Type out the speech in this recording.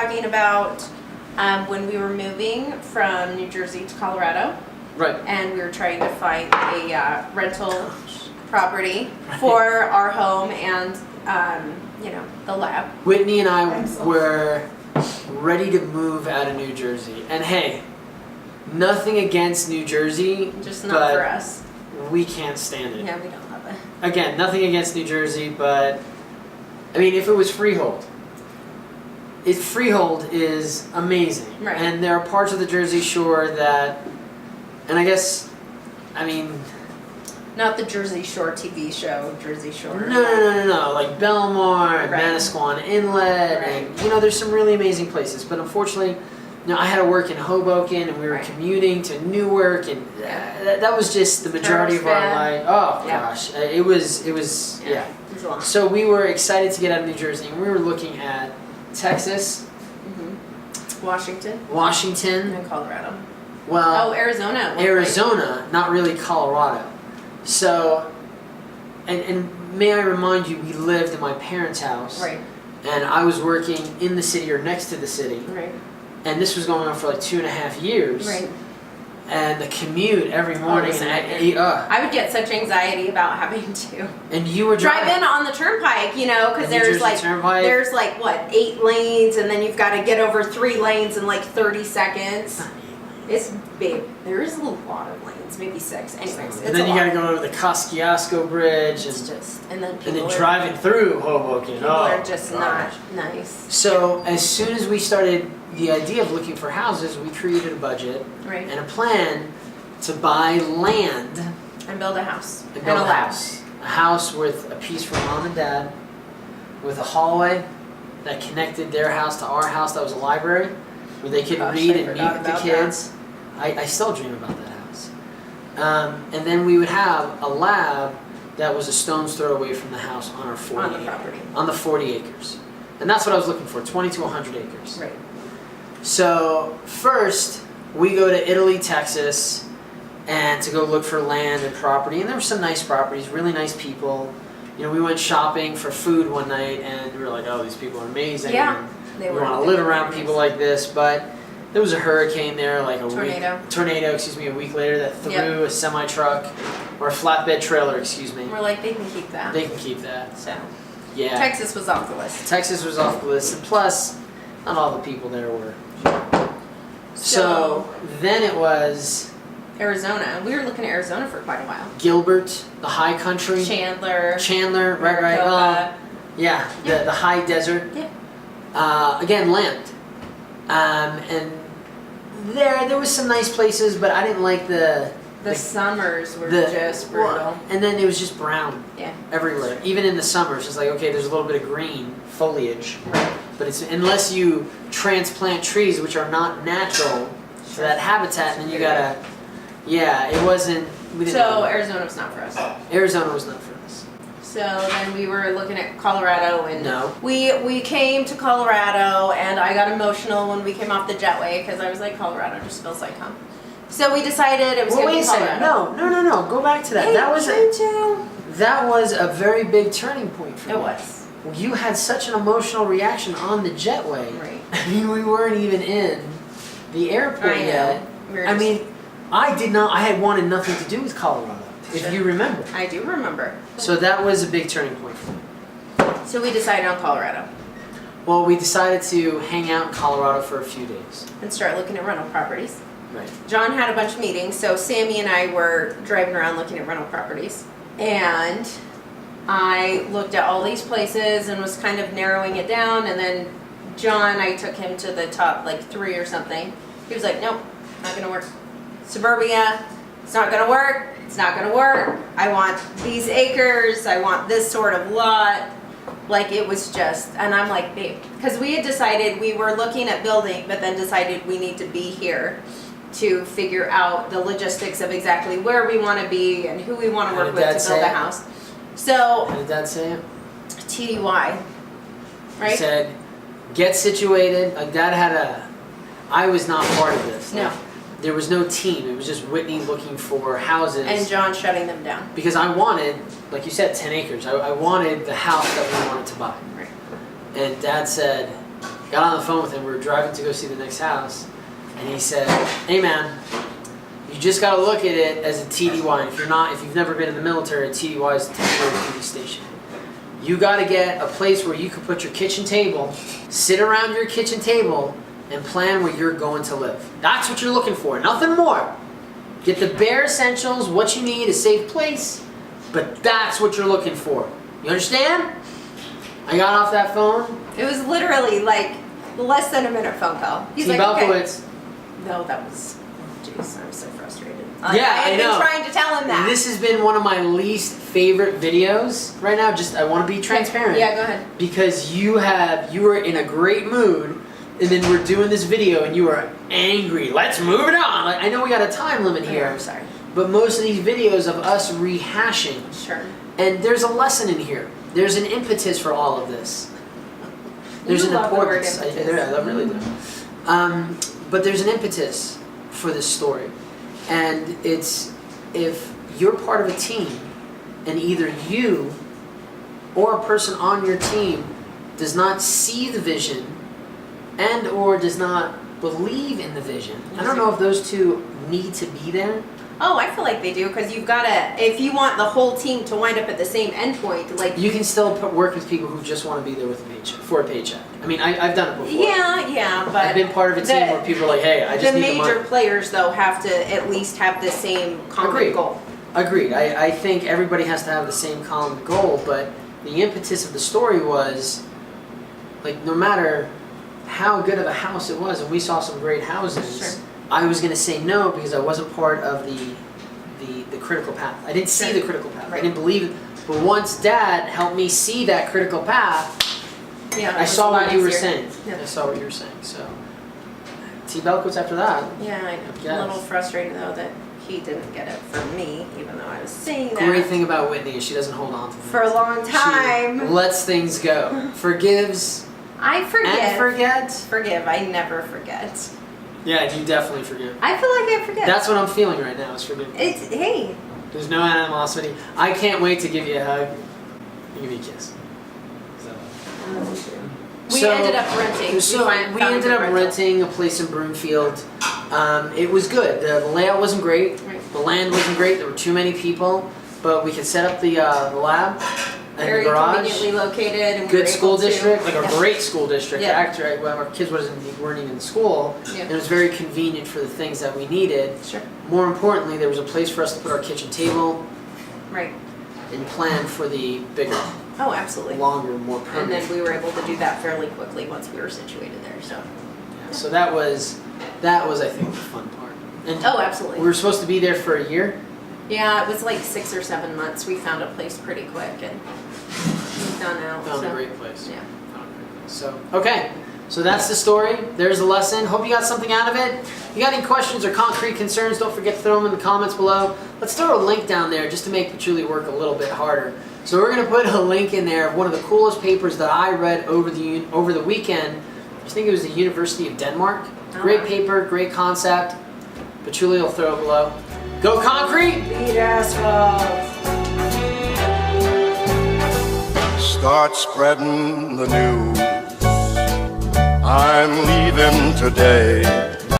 talking about when we were moving from New Jersey to Colorado. Right. And we were trying to find a rental property for our home and, the lab. Whitney and I were ready to move out of New Jersey. And hey, nothing against New Jersey. Just not for us. We can't stand it. Yeah, we don't love it. Again, nothing against New Jersey, but I mean, if it was freehold, freehold is amazing. Right. And there are parts of the Jersey Shore that, and I guess, I mean, not the Jersey Shore TV show, Jersey Shore. No. Like Belmar and Right. Manasquan Inlet, Right. and there's some really amazing places. But unfortunately, I had to work in Hoboken, and we were Right. commuting to Newark, and that was just the majority of our Carlsbad. life. Oh Yeah. gosh, it was It was a lot. So we were excited to get out of New Jersey, and we were looking at Texas, Washington, And Colorado. well, Arizona. Arizona, not really Colorado. So, and may I remind you, we lived in my parents' house, Right. and I was working in the city or next to the city, Right. and this was going on for like 2.5 years. Right. And the commute every morning, was a and nightmare. I would get such anxiety about having to and you were drive driving in on the turnpike, because New there's Jersey Turnpike. there's 8 lanes, and then you've got to get over 3 lanes in 30 seconds. It's big. There is a lot of lanes, maybe 6. Anyways, it's and then a you lot. got to go over the Kosciuszko Bridge, It's and just, and then people driving through Hoboken. people are just not nice. So as soon as we started the idea of looking for houses, we created a budget Right. and a plan to buy land And build a house. and build a a lab. house. A house with a piece for mom and dad, with a hallway that connected their house to our house that was a library, where they could Gosh, read I and meet forgot with the about kids. I still dream about that house. And then we would have a lab that was a stone's throw away from the house on our 40 On the property. on the 40 acres. And that's what I was looking for, 20 to 100 acres. Right. So first, we go to Italy, Texas, and to go look for land and property. And there were some nice properties, really nice people. We went shopping for food one night, and we were like, oh, these people are amazing. Yeah, and they we were. want to They live were around very people nice. like this. But there was a hurricane there, like a Tornado, a week later, that threw Yep. a semi-truck, or a flatbed trailer, excuse me. We're like, they can keep that. They can keep that. So Yeah. Texas was off the list. Texas was off the list, and plus, not all the people there were. So then it was Arizona. We were looking at Arizona for quite a while. Gilbert, the high country. Chandler, Right. Maricopa. Yeah, the high desert. Yeah. Again, land. And there was some nice places, but I didn't like the summers were just brutal. And then it was just brown Yeah. everywhere. Even in the summer, it's just like, okay, there's a little bit of green foliage, Right. but it's unless you transplant trees, which are not natural to that habitat, then you gotta. Yeah, it wasn't. We didn't So know. Arizona was not for us. Arizona was not for us. So then we were looking at Colorado, and No. we came to Colorado, and I got emotional when we came off the jetway because I was like, Colorado just feels like home. So we decided it was Well, going to wait be a second. Colorado. No. Go back to that. Hey, That was a very big turning point for me. It was. You had such an emotional reaction on the jetway. Right. I mean, we weren't even in the airport I know. yet. We were I just- mean, I had wanted nothing to do with Colorado, if Sure. you remember. I do remember. So that was a big turning point for me. So we decided on Colorado Well, we decided to hang out in Colorado for a few days. and start looking at rental properties. Right. John had a bunch of meetings, so Sammy and I were driving around looking at rental properties. And I looked at all these places and was kind of narrowing it down. And then John, I took him to the top 3 or something. He was like, nope, not gonna work. Suburbia, it's not gonna work. It's not gonna work. I want these acres. I want this sort of lot. It was just, and I'm like, babe, because we had decided we were looking at building, but then decided we need to be here to figure out the logistics of exactly where we want to be and who we want to How work did with Dad to build say a it? house. So, How did Dad say it? TDY, He right? said, get situated. Dad had I was not part of this. No. There was no team. It was just Whitney looking for houses. And John shutting them down. Because I wanted, like you said, 10 acres. I wanted the house that we wanted to buy. Right. And Dad said, got on the phone with him. We were driving to go see the next house, and he said, "Hey man, you just got to look at it as a TDY. And if you've never been in the military, a TDY is a temporary duty station. You got to get a place where you can put your kitchen table, sit around your kitchen table, and plan where you're going to live. That's what you're looking for, nothing more. Get the bare essentials, what you need, a safe place, but that's what you're looking for. You understand?" I got off that phone. It was literally like less than a minute phone call. He's T. like, okay. Belkowitz. No, that was, jeez, I'm so frustrated. Yeah, I had know. been trying to tell him that. This has been one of my least favorite videos right now. Just, I want to be transparent. Yeah, go ahead. Because you were in a great mood, and then we're doing this video, and you are angry. Let's move it on. Like, I know we got a time limit here. I'm sorry. But most of these videos of us rehashing, Sure. and there's a lesson in here. There's an impetus for all of this. There's You an love the word importance. impetus. I really do. But there's an impetus for this story. And it's if you're part of a team and either you or a person on your team does not see the vision and or does not believe in the vision. I don't know if those two need to be there. Oh, I feel like they do, because you've got to, if you want the whole team to wind up at the same endpoint, like... You can still work with people who just want to be there with a paycheck, for a paycheck. I mean, I've done it before. Yeah, but... I've been part of a team where people are like, hey, I just the need the money. major players, though, have to at least have the same common Agreed. goal. Agreed. I think everybody has to have the same common goal, but the impetus of the story was, like, no matter how good of a house it was, and we saw some great houses, Sure. I was going to say no because I wasn't part of the critical path. I didn't see the critical path. Right. I didn't believe it. But once Dad helped me see that critical path, Yeah, I saw what you were easier. saying. Yeah. I saw what you were saying. So, T. Belkowitz after that. Yeah, I know. Yes. A little frustrated, though, that he didn't get it from me, even though I was saying that Great thing about Whitney is she doesn't hold on to things. for a long She time. lets things go. Forgives I forgive. and forgets. Forgive. I never forget. Yeah, you definitely forgive. I feel like I forget. That's what I'm feeling right now is forgiveness. It's, hey. There's no animosity. I can't wait to give you a hug and give you a kiss. We ended up renting. So we ended up renting a place in Broomfield. It was good. The layout wasn't great. Right. The land wasn't great. There were too many people, but we could set up the lab and Very the garage. conveniently located. And we were Good able school to- district, like a Yeah. great school district. Yeah. Actually, well, our kids weren't even in school. Yeah. And it was very convenient for the things that we needed. Sure. More importantly, there was a place for us to put our kitchen table Right. and plan for the bigger, Oh, absolutely. longer, more And permanent. then we were able to do that fairly quickly once we were situated there. So. Yeah, so that was I think the fun part. And Oh, absolutely. we were supposed to be there for a year. Yeah, it was like 6 or 7 months. We found a place pretty quick and moved on out. Found so. a great place. Yeah. Found a great place. So okay, so that's the story. There's the lesson. Hope you got something out of it. If you got any questions or concrete concerns, don't forget to throw them in the comments below. Let's throw a link down there just to make Patchouli work a little bit harder. So we're gonna put a link in there of one of the coolest papers that I read over the weekend. I think it was the University of Denmark. Great paper, great concept. Patchouli will throw it below. Go concrete! Beat asphalt. Start spreading the news. I'm leaving today.